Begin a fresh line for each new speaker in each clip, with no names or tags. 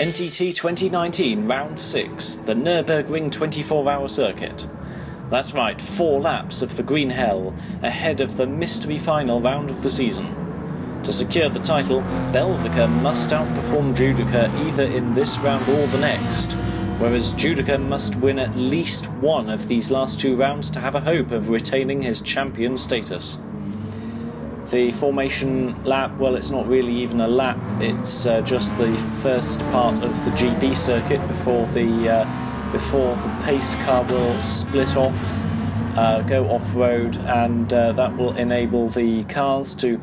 NTT 2019 Round 6, the Nürburgring 24-hour circuit. That's right, 4 laps of the Green Hell ahead of the mystery final round of the season. To secure the title, Belvika must outperform Judoka either in this round or the next, whereas Judoka must win at least one of these last 2 rounds to have a hope of retaining his champion status. The formation lap, well, it's not really even a lap, it's just the first part of the GB circuit before the pace car will split off, go off-road, and that will enable the cars to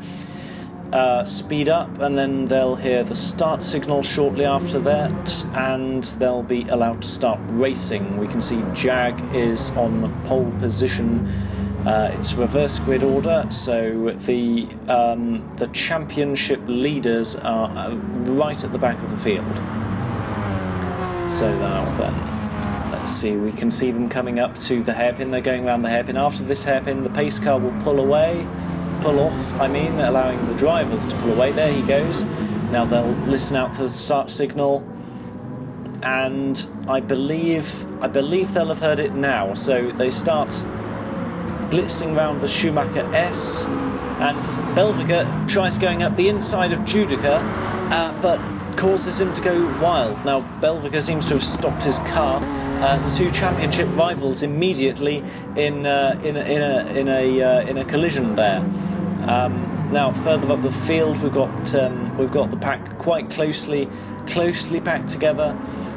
speed up, and then they'll hear the start signal shortly after that, and they'll be allowed to start racing. We can see Jag is on the pole position. It's reverse grid order, so the championship leaders are right at the back of the field. So now then, let's see, we can see them coming up to the hairpin. They're going around the hairpin. After this hairpin, the pace car will pull off, allowing the drivers to pull away. There he goes. Now they'll listen out for the start signal, and I believe they'll have heard it now. So they start blitzing round the Schumacher S, and Belvika tries going up the inside of Judoka, but causes him to go wild. Now Belvika seems to have stopped his car. The 2 championship rivals immediately in a collision there. Now further up the field, we've got the pack quite closely packed together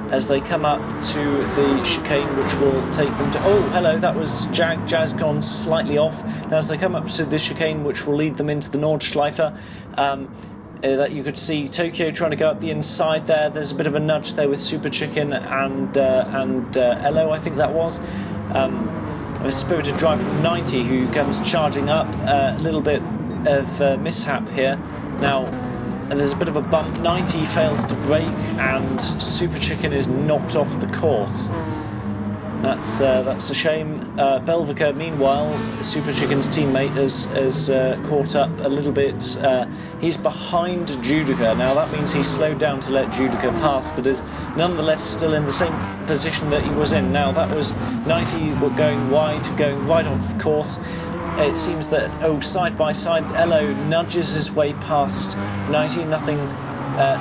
as they come up to the chicane, which will take them to... Oh, hello, that was Jag. Jag's gone slightly off. Now as they come up to the chicane, which will lead them into the Nordschleife, that you could see Tokyo trying to go up the inside there. There's a bit of a nudge there with Super Chicken and Ello, I think that was. A spirited drive from 90 who comes charging up. A little bit of mishap here. Now, there's a bit of a bump. 90 fails to brake, and Super Chicken is knocked off the course. That's a shame. Belvika, meanwhile, Super Chicken's teammate, has caught up a little bit. He's behind Judoka. Now that means he's slowed down to let Judoka pass, but is nonetheless still in the same position that he was in. Now that was 90 were going wide, going right off the course. It seems that, side by side, Ello nudges his way past 90, nothing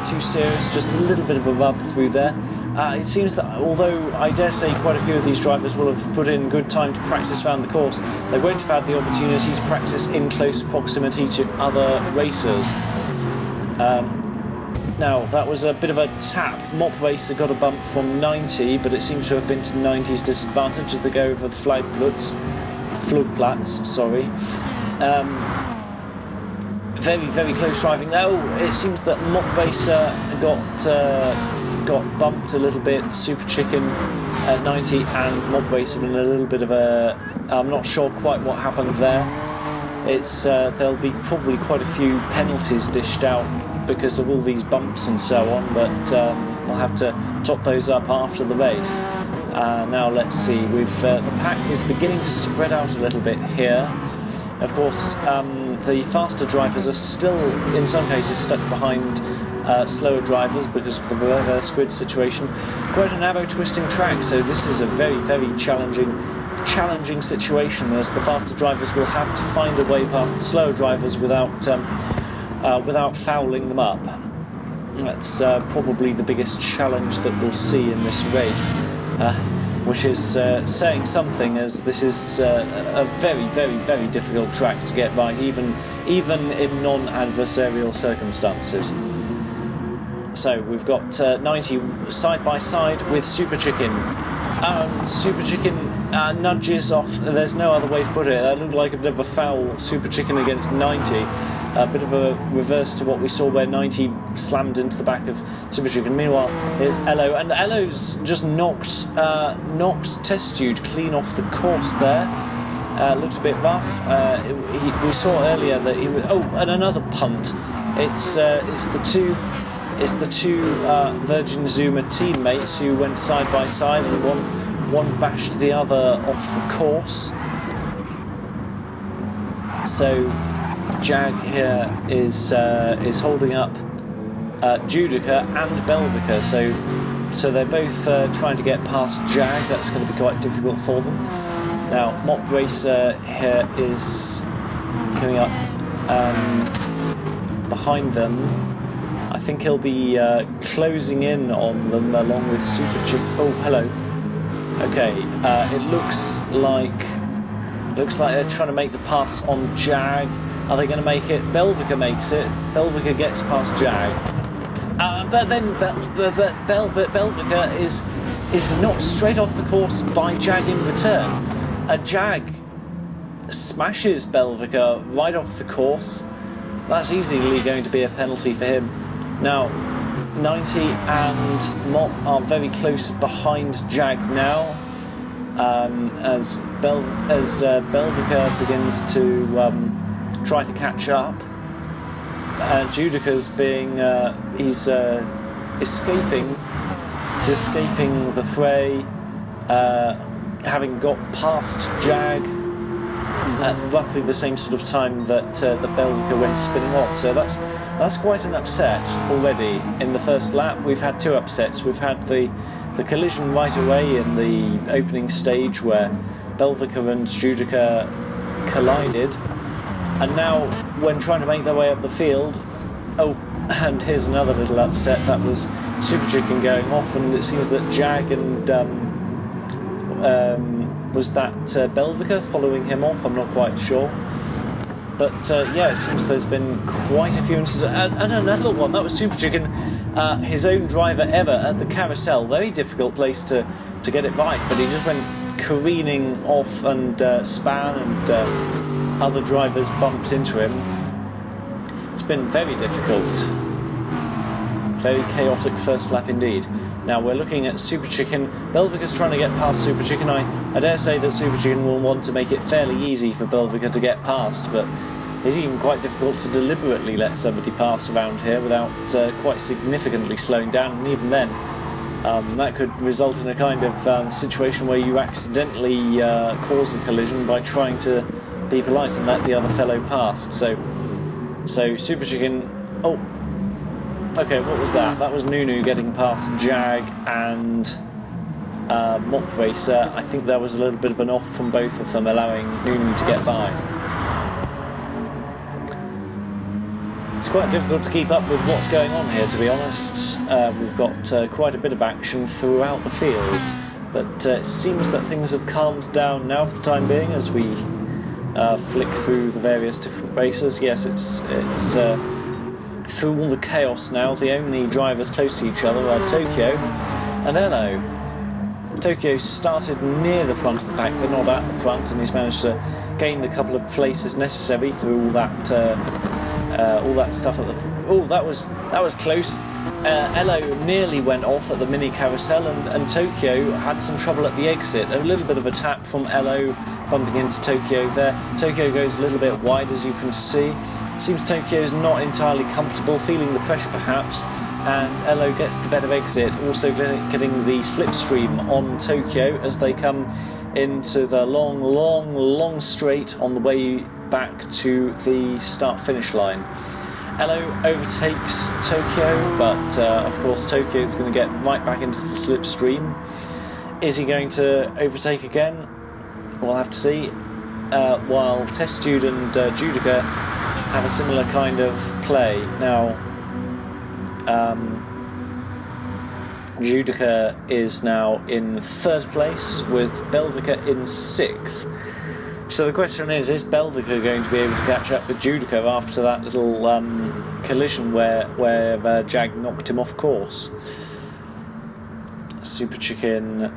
too serious, just a little bit of a rub through there. It seems that, although I dare say quite a few of these drivers will have put in good time to practice around the course, they won't have had the opportunity to practice in close proximity to other racers. Now, that was a bit of a tap. MOP Racer got a bump from 90, but it seems to have been to 90's disadvantage as they go over the Flugplatz, sorry. Very, very close driving. It seems that MOP Racer got bumped a little bit. Super Chicken at 90 and MOP Racer in a little bit of a... I'm not sure quite what happened there. It's there'll be probably quite a few penalties dished out because of all these bumps and so on, but we'll have to top those up after the race. Now let's see, the pack is beginning to spread out a little bit here. Of course, the faster drivers are still, in some cases, stuck behind slower drivers because of the reverse grid situation. Quite a narrow, twisting track, so this is a very, very challenging situation, as the faster drivers will have to find a way past the slower drivers without fouling them up. That's probably the biggest challenge that we'll see in this race. Which is saying something, as this is a very, very, very difficult track to get right, even in non-adversarial circumstances. So we've got 90 side by side with Super Chicken. Super Chicken nudges off. There's no other way to put it. That looked like a bit of a foul. Super Chicken against 90. A bit of a reverse to what we saw where 90 slammed into the back of Super Chicken. Meanwhile, here's Ello, and Ello's just knocked Test Dude clean off the course there. Looked a bit rough. We saw earlier that he was... and another punt. It's the two Virgin Zuma teammates who went side by side, and one bashed the other off the course. So Jag here is holding up Judoka and Belvika, so they're both trying to get past Jag. That's going to be quite difficult for them. Now MOP Racer here is coming up behind them. I think he'll be closing in on them along with Super Chick. Oh, hello. Okay, it looks like they're trying to make the pass on Jag. Are they going to make it? Belvika makes it. Belvika gets past Jag. But then Belvika is knocked straight off the course by Jag in return. Jag smashes Belvika right off the course. That's easily going to be a penalty for him. Now, 90 and MOP are very close behind Jag now, as Belvika begins to try to catch up. Judoka's being he's escaping the fray, having got past Jag at roughly the same sort of time that the Belvika went spinning off. So that's quite an upset already. In the first lap we've had two upsets. We've had the collision right away in the opening stage where Belvika and Judoka collided, and now when trying to make their way up the field, oh, and here's another little upset. That was Super Chicken going off, and it seems that Jag and was that Belvika following him off? I'm not quite sure. But yeah, it seems there's been quite a few incidents. And another one, that was Super Chicken, his own driver error at the carousel. Very difficult place to get it right, but he just went careening off and span, and other drivers bumped into him. It's been very difficult. Very chaotic first lap indeed. Now we're looking at Super Chicken. Belvika's trying to get past Super Chicken. I dare say that Super Chicken will want to make it fairly easy for Belvika to get past, but it's even quite difficult to deliberately let somebody pass around here without quite significantly slowing down, and even then that could result in a kind of situation where you accidentally cause a collision by trying to be polite and let the other fellow pass. So Super Chicken... Oh, okay, what was that? That was Nunu getting past Jag and MOP Racer. I think there was a little bit of an off from both of them, allowing Nunu to get by. It's quite difficult to keep up with what's going on here, to be honest. We've got quite a bit of action throughout the field, but it seems that things have calmed down now for the time being as we flick through the various different races. Yes, it's through all the chaos now. The only drivers close to each other are Tokyo and Ello. Tokyo started near the front of the pack, but not at the front, and he's managed to gain the couple of places necessary through all that stuff at the... Oh, that was close. Ello nearly went off at the mini carousel, and Tokyo had some trouble at the exit. A little bit of a tap from Ello bumping into Tokyo there. Tokyo goes a little bit wide, as you can see. Seems Tokyo's not entirely comfortable, feeling the pressure perhaps, and Ello gets the better exit, also getting the slipstream on Tokyo as they come into the long straight on the way back to the start-finish line. Ello overtakes Tokyo, but of course Tokyo is going to get right back into the slipstream. Is he going to overtake again? We'll have to see. While Test Jude and Judoka have a similar kind of play. Now, Judoka is now in third place with Belvika in sixth. So the question is Belvika going to be able to catch up with Judoka after that little collision where Jag knocked him off course? Super Chicken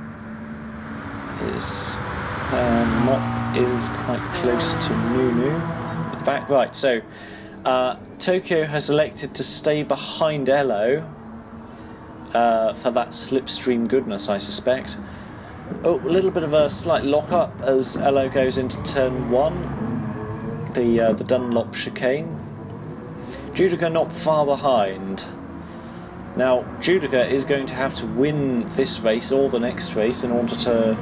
is... MOP is quite close to Nunu at the back. Right, so Tokyo has elected to stay behind Ello for that slipstream goodness, I suspect. Oh, a little bit of a slight lock-up as Ello goes into turn 1, the Dunlop chicane. Judoka not far behind. Now, Judoka is going to have to win this race or the next race in order to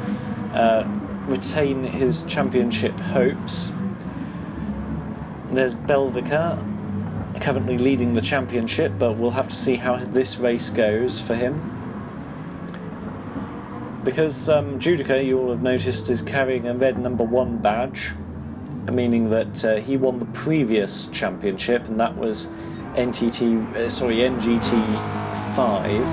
retain his championship hopes. There's Belvika currently leading the championship, but we'll have to see how this race goes for him. Because Judoka, you'll have noticed, is carrying a red number 1 badge, meaning that he won the previous championship, and that was NGT 5.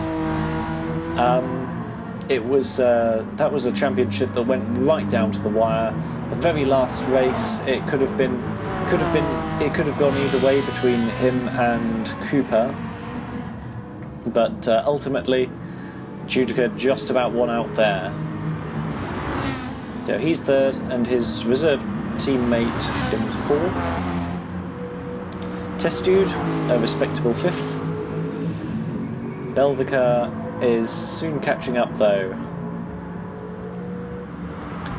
That was a championship that went right down to the wire. The very last race, it could have gone either way between him and Cooper, but ultimately Judoka just about won out there. So he's third, and his reserve teammate in 4th. Test Dude, a respectable 5th. Belvika is soon catching up though.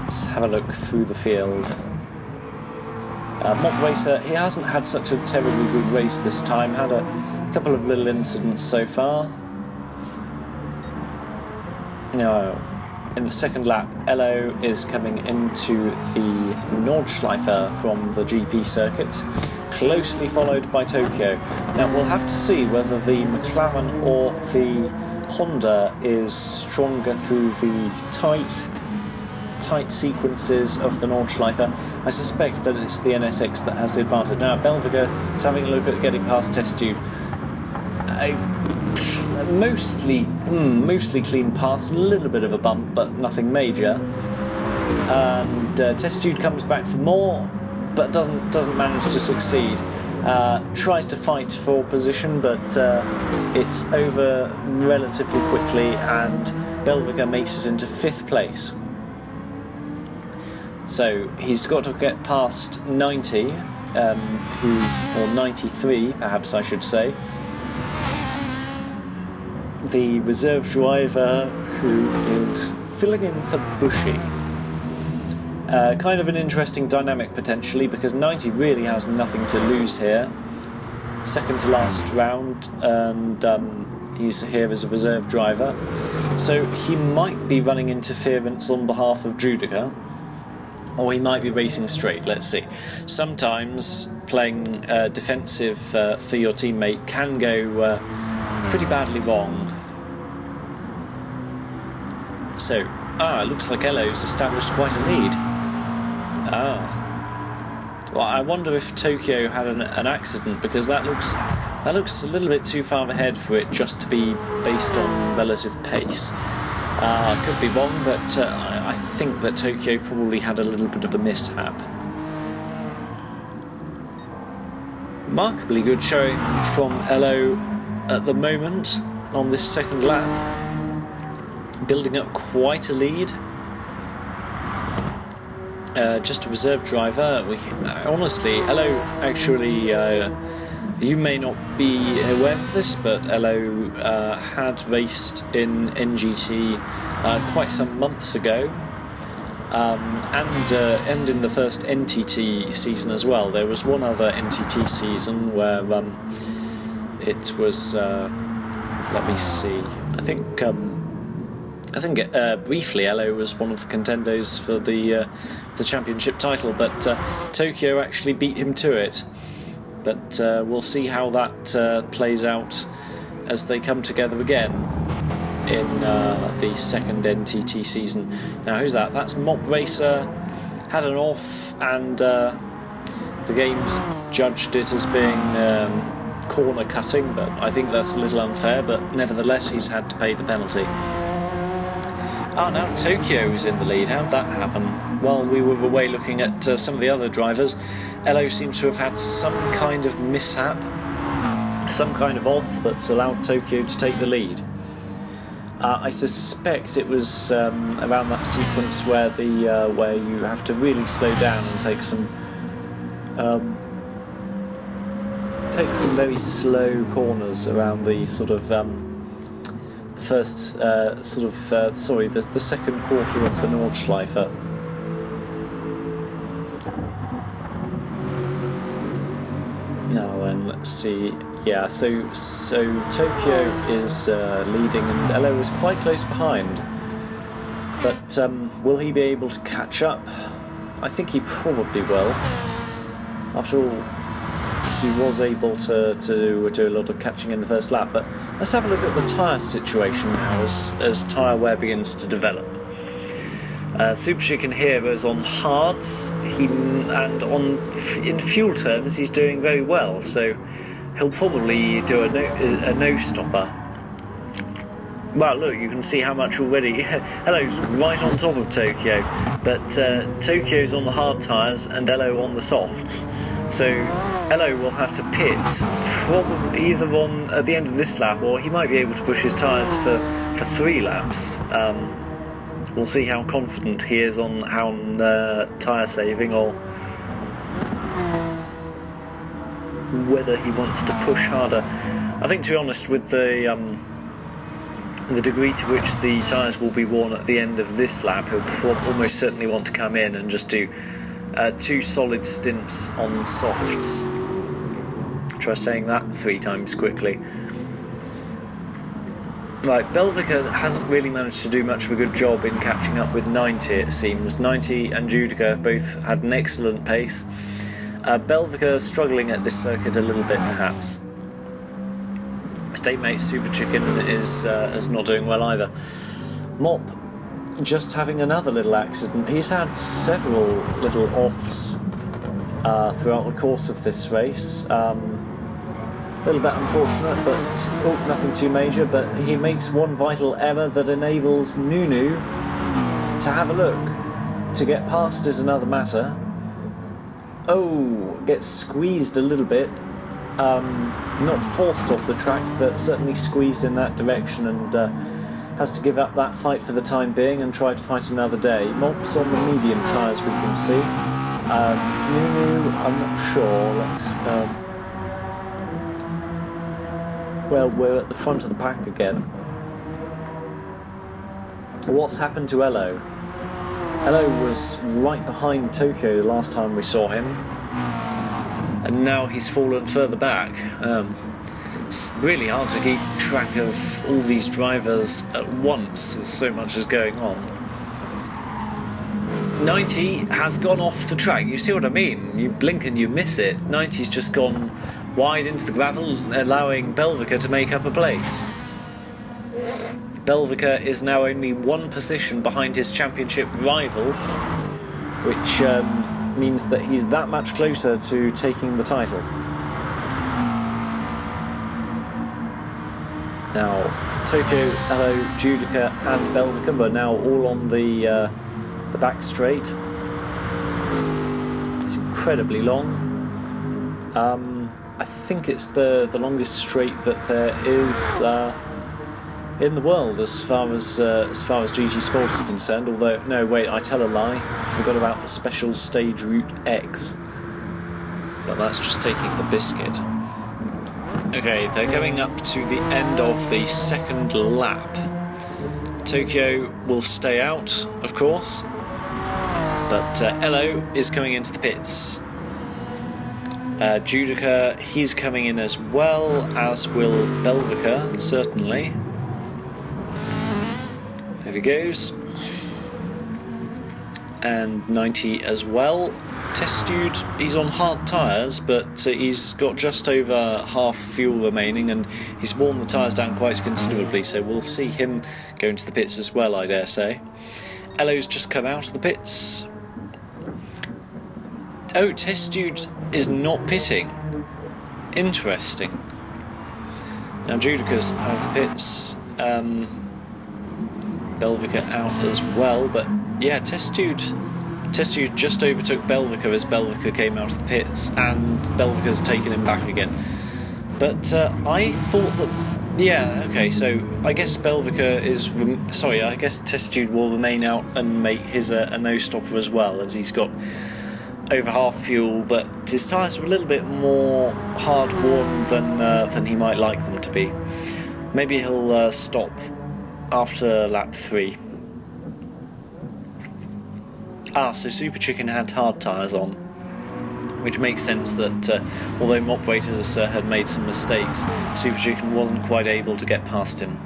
Let's have a look through the field. MOP Racer, he hasn't had such a terribly good race this time, had a couple of little incidents so far. Now, in the second lap, Ello is coming into the Nordschleife from the GP circuit, closely followed by Tokyo. Now, we'll have to see whether the McLaren or the Honda is stronger through the tight sequences of the Nordschleife. I suspect that it's the NSX that has the advantage. Now, Belvika is having a look at getting past Test Tube. Mostly clean pass, a little bit of a bump, but nothing major. And Test Tube comes back for more, but doesn't manage to succeed. Tries to fight for position, but it's over relatively quickly, and Belvika makes it into 5th place. So he's got to get past 90, or 93, perhaps I should say. The reserve driver who is filling in for Bushy. Kind of an interesting dynamic potentially, because 90 really has nothing to lose here. Second to last round, and he's here as a reserve driver. So he might be running interference on behalf of Judoka, or he might be racing straight, let's see. Sometimes playing defensive for your teammate can go pretty badly wrong. So, it looks like Ello's established quite a lead. Well, I wonder if Tokyo had an accident, because that looks a little bit too far ahead for it just to be based on relative pace. Could be wrong, but I think that Tokyo probably had a little bit of a mishap. Remarkably good showing from Ello at the moment on this second lap, building up quite a lead. Just a reserve driver. Honestly, Ello actually, you may not be aware of this, but Ello had raced in NGT quite some months ago, and in the first NTT season as well. There was one other NTT season where it was, let me see, I think briefly Ello was one of the contenders for the championship title, but Tokyo actually beat him to it. But we'll see how that plays out as they come together again in the second NTT season. Now, who's that? That's MOP Racer. Had an off, and the game's judged it as being corner cutting, but I think that's a little unfair, but nevertheless he's had to pay the penalty. Now Tokyo's in the lead. How'd that happen? While we were away looking at some of the other drivers, Ello seems to have had some kind of mishap, some kind of off that's allowed Tokyo to take the lead. I suspect it was around that sequence where where you have to really slow down and take some very slow corners around the sort of the second quarter of the Nordschleife. Now then, let's see. Yeah, so Tokyo is leading, and Ello is quite close behind. But will he be able to catch up? I think he probably will. After all, he was able to do a lot of catching in the first lap. But let's have a look at the tyre situation now as tyre wear begins to develop. Super Chicken here is on hards, in fuel terms he's doing very well, so he'll probably do a no-stopper. Well, look, you can see how much already. Hello's right on top of Tokyo, but Tokyo's on the hard tyres and Ello on the softs. So Ello will have to pit probably either at the end of this lap, or he might be able to push his tyres for 3 laps. We'll see how confident he is on tyre saving, or whether he wants to push harder. I think, to be honest, with the degree to which the tyres will be worn at the end of this lap, he'll almost certainly want to come in and just do 2 solid stints on softs. Try saying that 3 times quickly. Right, Belvika hasn't really managed to do much of a good job in catching up with 90, it seems. 90 and Judoka both had an excellent pace. Belvika struggling at this circuit a little bit, perhaps. Statemate Super Chicken is not doing well either. MOP just having another little accident. He's had several little offs throughout the course of this race. A little bit unfortunate, but nothing too major. But he makes one vital error that enables Nunu to have a look. To get past is another matter. Oh, gets squeezed a little bit. Not forced off the track, but certainly squeezed in that direction, and has to give up that fight for the time being and try to fight another day. MOP's on the medium tyres, we can see. Nunu, I'm not sure. Let's. Well, we're at the front of the pack again. What's happened to Ello? Ello was right behind Tokyo the last time we saw him, and now he's fallen further back. It's really hard to keep track of all these drivers at once. There's so much is going on. 90 has gone off the track. You see what I mean? You blink and you miss it. 90's just gone wide into the gravel, allowing Belvika to make up a place. Belvika is now only 1 position behind his championship rival, which means that he's that much closer to taking the title. Now, Tokyo, Ello, Judoka and Belvika are now all on the back straight. It's incredibly long. I think it's the longest straight that there is in the world as far as GT Sport is concerned. Although, no, wait, I tell a lie. I forgot about the special stage route X. But that's just taking the biscuit. Okay, they're coming up to the end of the 2nd lap. Tokyo will stay out, of course, but Ello is coming into the pits. Judoka, he's coming in as well, as will Belvika, certainly. There he goes. And 90 as well. Testude, he's on hard tyres, but he's got just over half fuel remaining, and he's worn the tyres down quite considerably, so we'll see him go into the pits as well, I dare say. Ello's just come out of the pits. Oh, Testude is not pitting. Interesting. Now Judoka's out of the pits. Belvika out as well, but yeah, Testude just overtook Belvika as Belvika came out of the pits, and Belvika's taken him back again. But I thought that, yeah, okay, so I guess Belvika is, I guess Testude will remain out and make his a no-stopper as well, as he's got over half fuel, but his tyres are a little bit more hard-worn than he might like them to be. Maybe he'll stop after lap 3. So Super Chicken had hard tyres on, which makes sense that although MOP Racer had made some mistakes, Super Chicken wasn't quite able to get past him.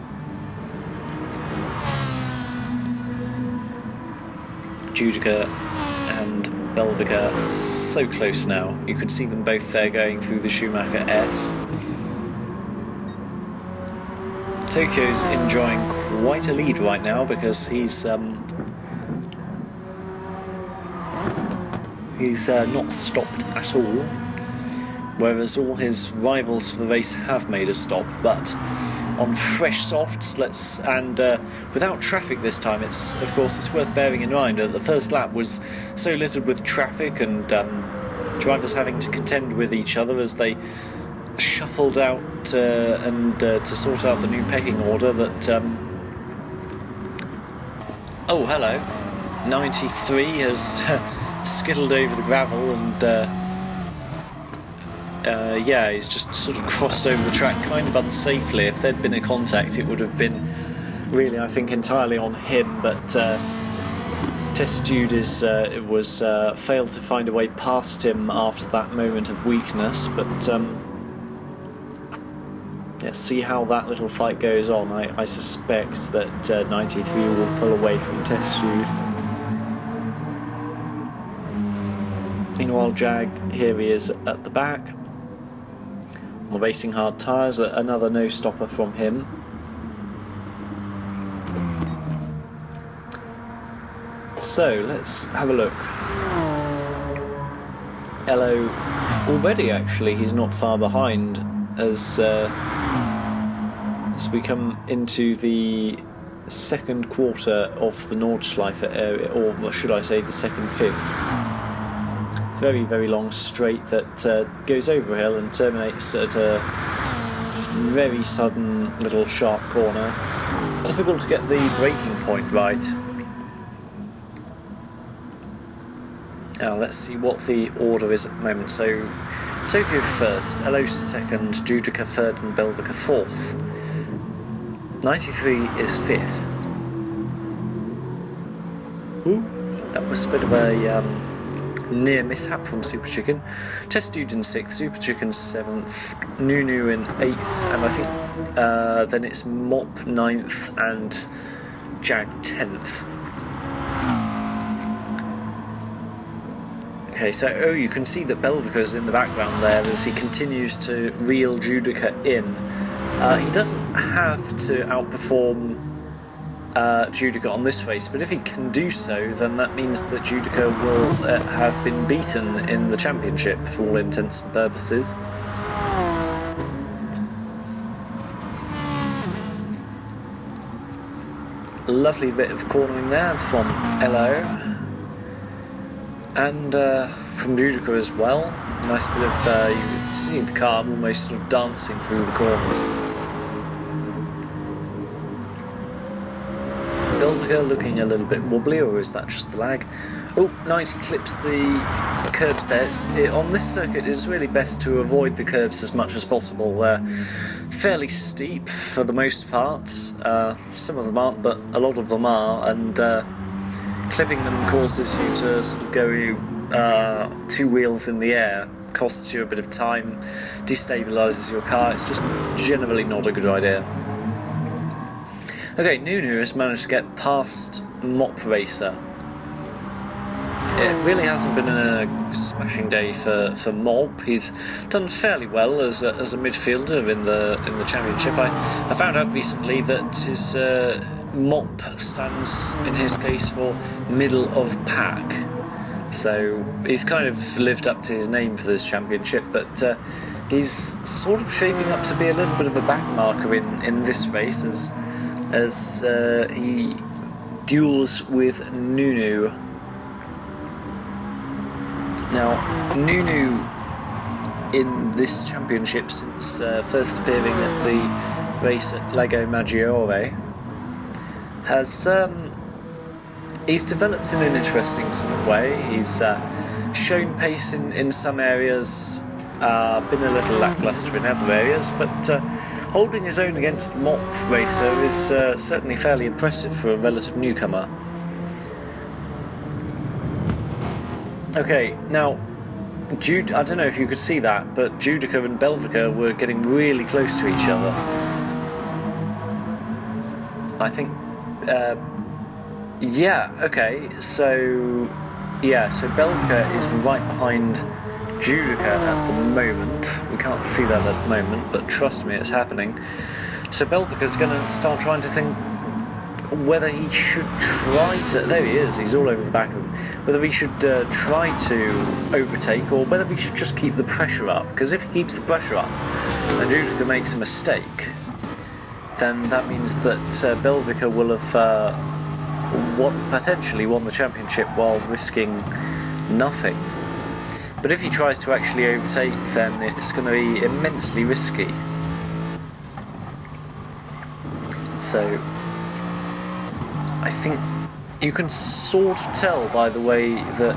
Judoka and Belvika so close now. You could see them both there going through the Schumacher S. Tokyo's enjoying quite a lead right now because he's not stopped at all, whereas all his rivals for the race have made a stop. But on fresh softs, without traffic this time, it's worth bearing in mind that the first lap was so littered with traffic and drivers having to contend with each other as they shuffled out to sort out the new pecking order that oh hello, 93 has skittled over the gravel and yeah, he's just sort of crossed over the track kind of unsafely. If there'd been a contact, it would have been really, I think, entirely on him, but Test Jude failed to find a way past him after that moment of weakness. But let's see how that little fight goes on. I suspect that 93 will pull away from Test Jude. Meanwhile, Jag, here he is at the back. On the racing hard tyres, another no-stopper from him. So, let's have a look. Ello, already actually, he's not far behind as we come into the second quarter of the Nordschleife area, or should I say the second fifth. Very, very long straight that goes over a hill and terminates at a very sudden little sharp corner. Difficult to get the braking point right. Now let's see what the order is at the moment. So Tokyo first, Ello second, Judoka third and Belvika fourth. 93 is fifth. Ooh, that was a bit of a near mishap from Super Chicken. Test Dude in 6th, Super Chicken 7th, Nunu in 8th, and I think then it's MOP 9th and Jag 10th. Okay, so you can see that Belvika's in the background there as he continues to reel Judoka in. He doesn't have to outperform Judoka on this race, but if he can do so, then that means that Judoka will have been beaten in the championship for all intents and purposes. Lovely bit of cornering there from Ello and from Judoka as well. Nice bit of you can see the car almost sort of dancing through the corners. Belvika looking a little bit wobbly, or is that just the lag? Oh, 90 clips the curbs there. On this circuit, it's really best to avoid the curbs as much as possible. They're fairly steep for the most part. Some of them aren't, but a lot of them are, and clipping them causes you to sort of go two wheels in the air. Costs you a bit of time, destabilises your car. It's just generally not a good idea. Okay, Nunu has managed to get past MOP Racer. It really hasn't been a smashing day for MOP. He's done fairly well as a midfielder in the championship. I found out recently that his MOP stands in his case for middle of pack. So he's kind of lived up to his name for this championship, but he's sort of shaping up to be a little bit of a backmarker in this race as he duels with Nunu. Now, Nunu in this championship since first appearing at the race at Lago Maggiore has he's developed in an interesting sort of way. He's shown pace in some areas, been a little lacklustre in other areas, but holding his own against MOP Racer is certainly fairly impressive for a relative newcomer. Okay, now, I don't know if you could see that, but Judoka and Belvika were getting really close to each other. I think, yeah, okay, so Yeah, so Belvika is right behind Judoka at the moment. We can't see that at the moment, but trust me, it's happening. So Belvika's going to start trying to think whether he should try to... There he is, he's all over the back of him. Whether he should try to overtake, or whether he should just keep the pressure up. Because if he keeps the pressure up and Judoka makes a mistake, then that means that Belvika will have potentially won the championship while risking nothing. But if he tries to actually overtake, then it's going to be immensely risky. So I think you can sort of tell by the way that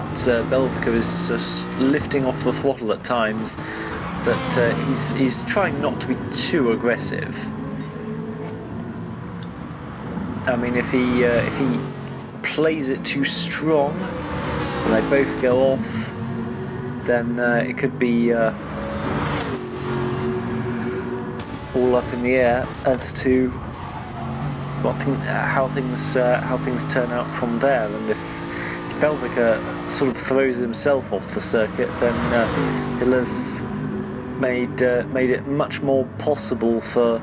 Belvika is just lifting off the throttle at times that he's trying not to be too aggressive. I mean, if he plays it too strong and they both go off, then it could be all up in the air as to how things turn out from there. And if Belvika sort of throws himself off the circuit, then he'll have made it much more possible for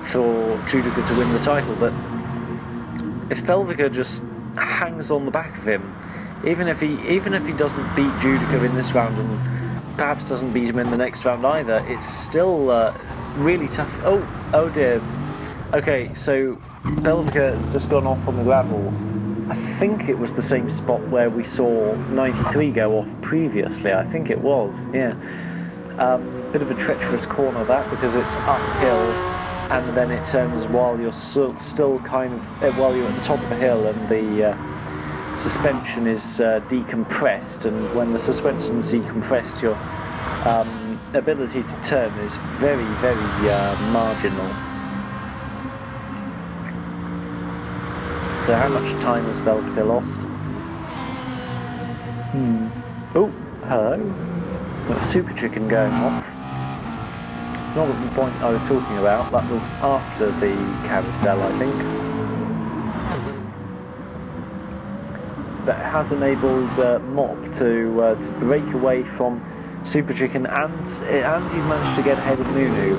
Judoka to win the title. But if Belvika just hangs on the back of him, even if he doesn't beat Judoka in this round and perhaps doesn't beat him in the next round either, it's still really tough. Oh dear. Okay, so Belvika has just gone off on the gravel. I think it was the same spot where we saw 93 go off previously. I think it was, yeah. Bit of a treacherous corner that, because it's uphill, and then it turns while you're still kind of while you're at the top of the hill, and the suspension is decompressed, and when the suspension's decompressed, your ability to turn is very, very marginal. So how much time has Belvika lost? Oh, hello. Got a super chicken going off. Not at the point I was talking about, that was after the carousel, I think. That has enabled MOP to break away from Super Chicken, and he managed to get ahead of Nunu.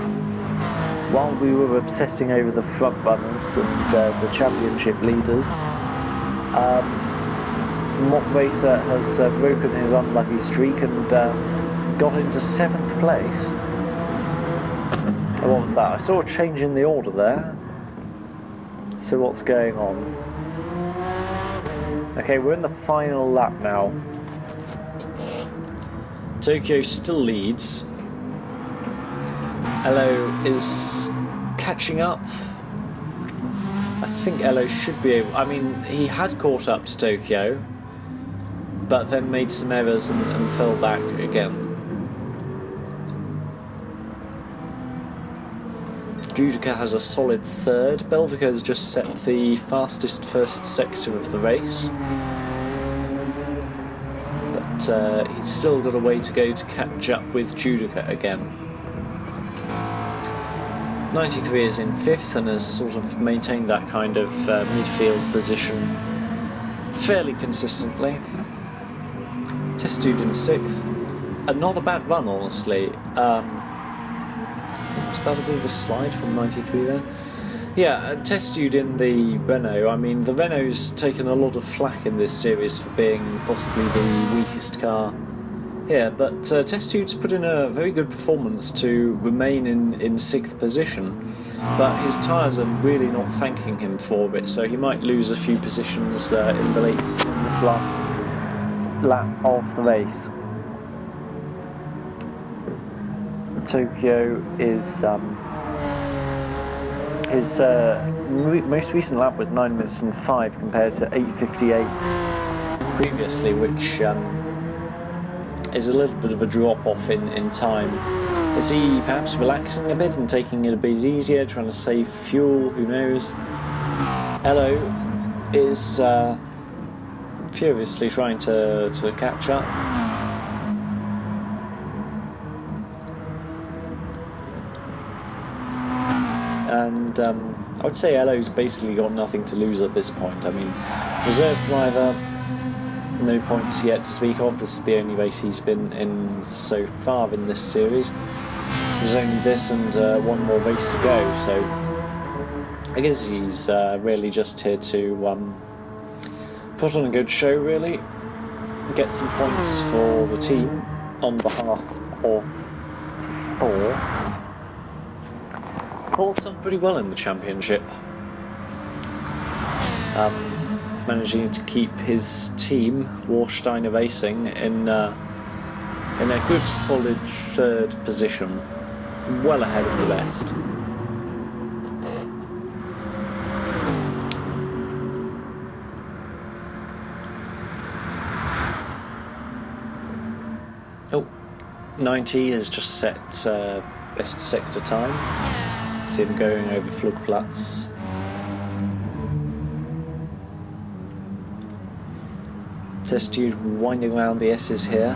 While we were obsessing over the front runners and the championship leaders, MOP Racer has broken his unlucky streak and got into 7th place. What was that? I saw a change in the order there. So what's going on? Okay, we're in the final lap now. Tokyo still leads. Ello is catching up. I think Ello should be able... I mean, he had caught up to Tokyo, but then made some errors and fell back again. Judoka has a solid 3rd. Belvika has just set the fastest first sector of the race. But he's still got a way to go to catch up with Judoka again. 93 is in 5th and has sort of maintained that kind of midfield position fairly consistently. Test Dude in 6th. Not a bad run, honestly. Was that a bit of a slide from 93 there? Yeah, Test Dude in the Renault. I mean, the Renault's taken a lot of flack in this series for being possibly the weakest car. Yeah, but Test Dude's put in a very good performance to remain in 6th position, but his tyres are really not thanking him for it, so he might lose a few positions in this last lap of the race. Tokyo is his most recent lap was 9 minutes and 5 compared to 8:58 previously, which is a little bit of a drop off in time. Is he perhaps relaxing a bit and taking it a bit easier, trying to save fuel? Who knows? Ello is furiously trying to catch up. And I would say Ello's basically got nothing to lose at this point. I mean, reserve driver, no points yet to speak of. This is the only race he's been in so far in this series. There's only this and one more race to go, so I guess he's really just here to put on a good show, really. Get some points for the team on behalf of Paul's done pretty well in the championship. Managing to keep his team, Warsteiner Racing, in a good solid third position, well ahead of the rest. Oh, 90 has just set best sector time. See him going over Flugplatz. Test Dude winding around the S's here.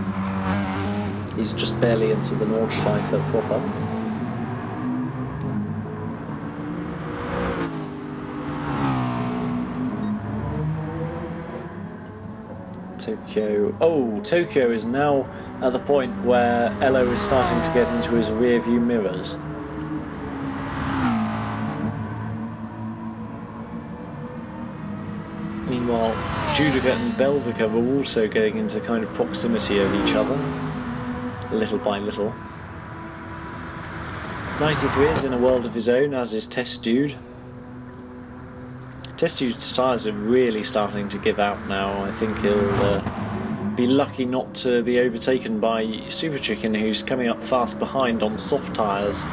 He's just barely into the Nordschleife proper. Tokyo. Oh, Tokyo is now at the point where Ello is starting to get into his rear view mirrors. Meanwhile, Judoka and Belvika are also getting into kind of proximity of each other, little by little. 93 is in a world of his own, as is Test Dude. Test Dude's tyres are really starting to give out now. I think he'll be lucky not to be overtaken by Super Chicken, who's coming up fast behind on soft tyres.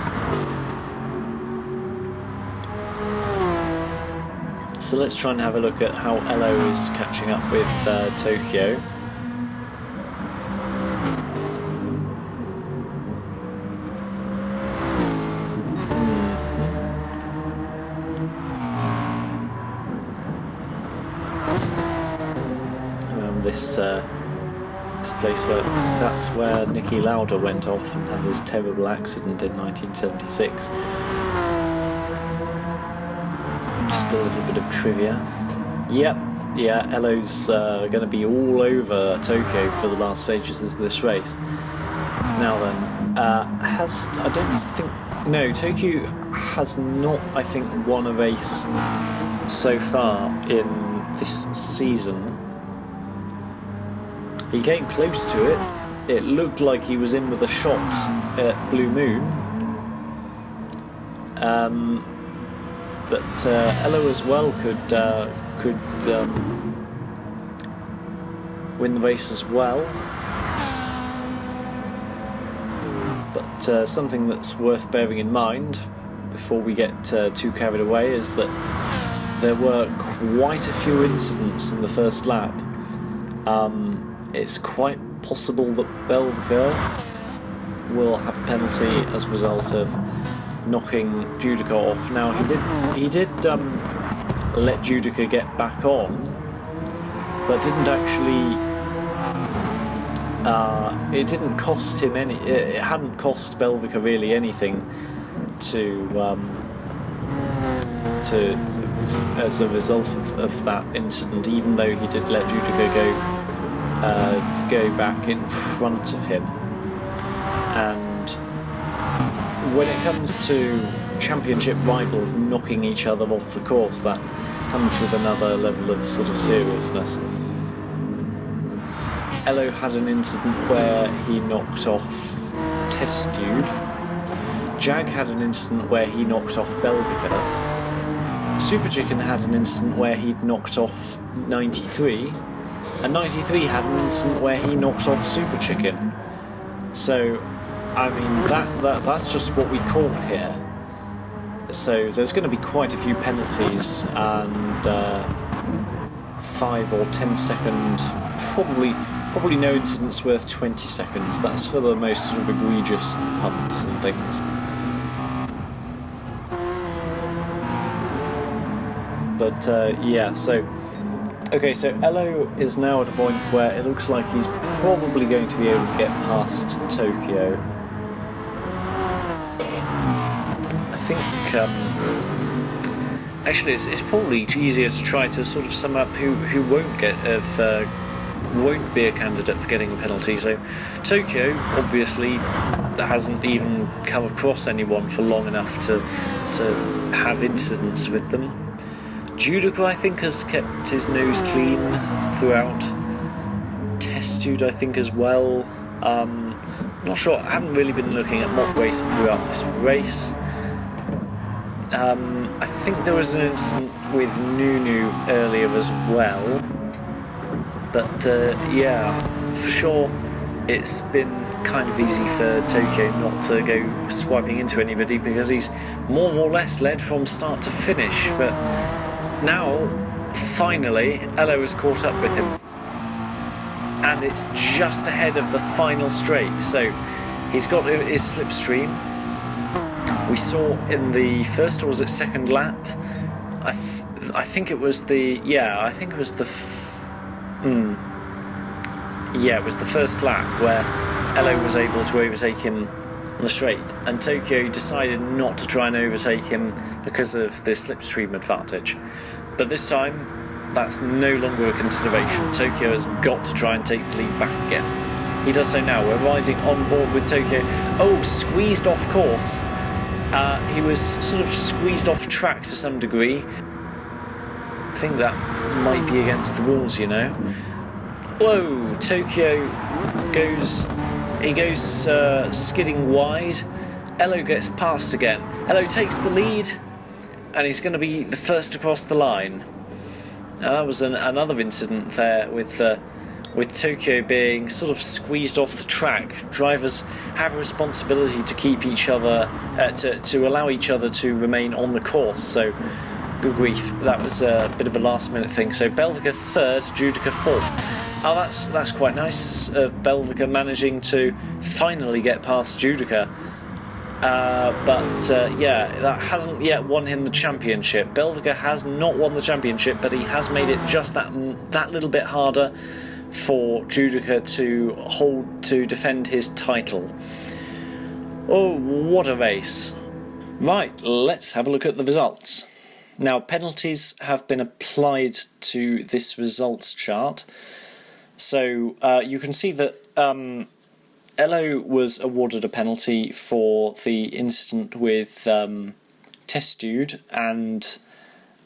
So let's try and have a look at how Ello is catching up with Tokyo. This place, that's where Niki Lauda went off and had his terrible accident in 1976. Just a little bit of trivia. Yep, yeah, Ello's going to be all over Tokyo for the last stages of this race. Now then, I don't think, no, Tokyo has not, I think, won a race so far in this season. He came close to it. It looked like he was in with a shot at Blue Moon. But Ello as well could win the race as well. But something that's worth bearing in mind before we get too carried away is that there were quite a few incidents in the first lap. It's quite possible that Belvika will have a penalty as a result of knocking Judoka off. Now he did let Judoka get back on, but didn't actually. It didn't cost him any. It hadn't cost Belvika really anything to as a result of that incident. Even though he did let Judoka go back in front of him. And when it comes to championship rivals knocking each other off the course, that comes with another level of sort of seriousness. Ello had an incident where he knocked off Test Dude. Jag had an incident where he knocked off Belvika. Super Chicken had an incident where he'd knocked off 93. And 93 had an incident where he knocked off Super Chicken. So, I mean, that's just what we call here. So there's going to be quite a few penalties and 5 or 10 second, probably no incidents worth 20 seconds. That's for the most sort of egregious pumps and things. But yeah, so. Okay, so Ello is now at a point where it looks like he's probably going to be able to get past Tokyo. I think, actually it's probably easier to try to sort of sum up who won't won't be a candidate for getting a penalty. So Tokyo obviously hasn't even come across anyone for long enough to have incidents with them. Judoka, I think, has kept his nose clean throughout. Testdude, I think, as well. I'm not sure. I haven't really been looking at MOP Racer throughout this race. I think there was an incident with Nunu earlier as well. But yeah, for sure, it's been kind of easy for Tokyo not to go swiping into anybody because he's more or less led from start to finish. But now, finally, Ello has caught up with him. And it's just ahead of the final straight. So he's got his slipstream. We saw in the first, or was it second lap? I think it was the, yeah, I think it was the, yeah, it was the first lap where Ello was able to overtake him on the straight, and Tokyo decided not to try and overtake him because of the slipstream advantage. But this time, that's no longer a consideration. Tokyo has got to try and take the lead back again. He does so now. We're riding on board with Tokyo. Oh, squeezed off course. He was sort of squeezed off track to some degree. I think that might be against the rules, you know. Whoa, Tokyo goes skidding wide. Ello gets past again. Ello takes the lead, and he's going to be the first across the line. That was another incident there with Tokyo being sort of squeezed off the track. Drivers have a responsibility to keep each other, to allow each other to remain on the course. So, good grief, that was a bit of a last-minute thing. So Belvika third, Judoka fourth. Oh, that's quite nice of Belvika managing to finally get past Judoka. But yeah, that hasn't yet won him the championship. Belvika has not won the championship, but he has made it just that little bit harder for Judoka to defend his title. Oh, what a race. Right, let's have a look at the results. Now, penalties have been applied to this results chart. So you can see that Ello was awarded a penalty for the incident with Testdude, and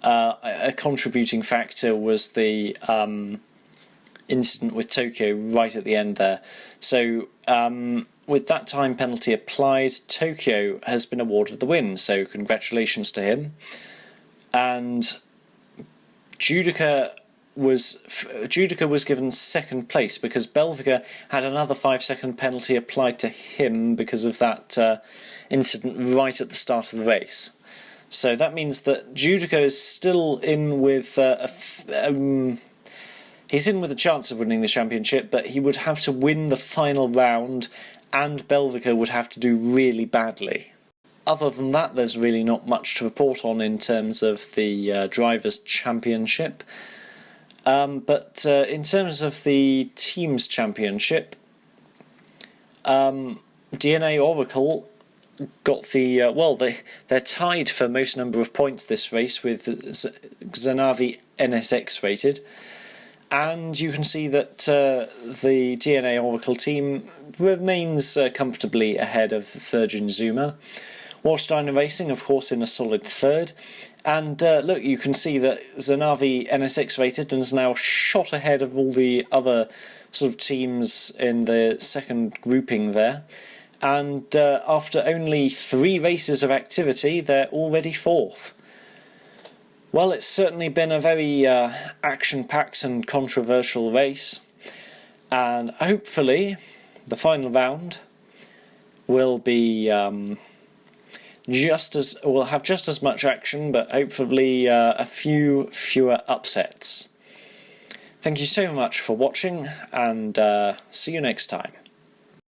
a contributing factor was the incident with Tokyo right at the end there. So with that time penalty applied, Tokyo has been awarded the win, so congratulations to him. And Judoka was given second place because Belvika had another 5-second penalty applied to him because of that incident right at the start of the race. So that means that Judoka is still in with he's in with a chance of winning the championship, but he would have to win the final round, and Belvika would have to do really badly. Other than that, there's really not much to report on in terms of the Drivers' Championship. But in terms of the Teams' Championship, DNA Oracle got the... well, they're tied for most number of points this race with Xanavi NSX rated. And you can see that the DNA Oracle team remains comfortably ahead of Virgin Zuma. Warsteiner Racing, of course, in a solid third. And look, you can see that Xanavi NSX rated and is now shot ahead of all the other sort of teams in the second grouping there. And after only 3 races of activity, they're already fourth. Well, it's certainly been a very action-packed and controversial race. And hopefully, the final round will be... will have just as much action, but hopefully a few fewer upsets. Thank you so much for watching, and see you next time.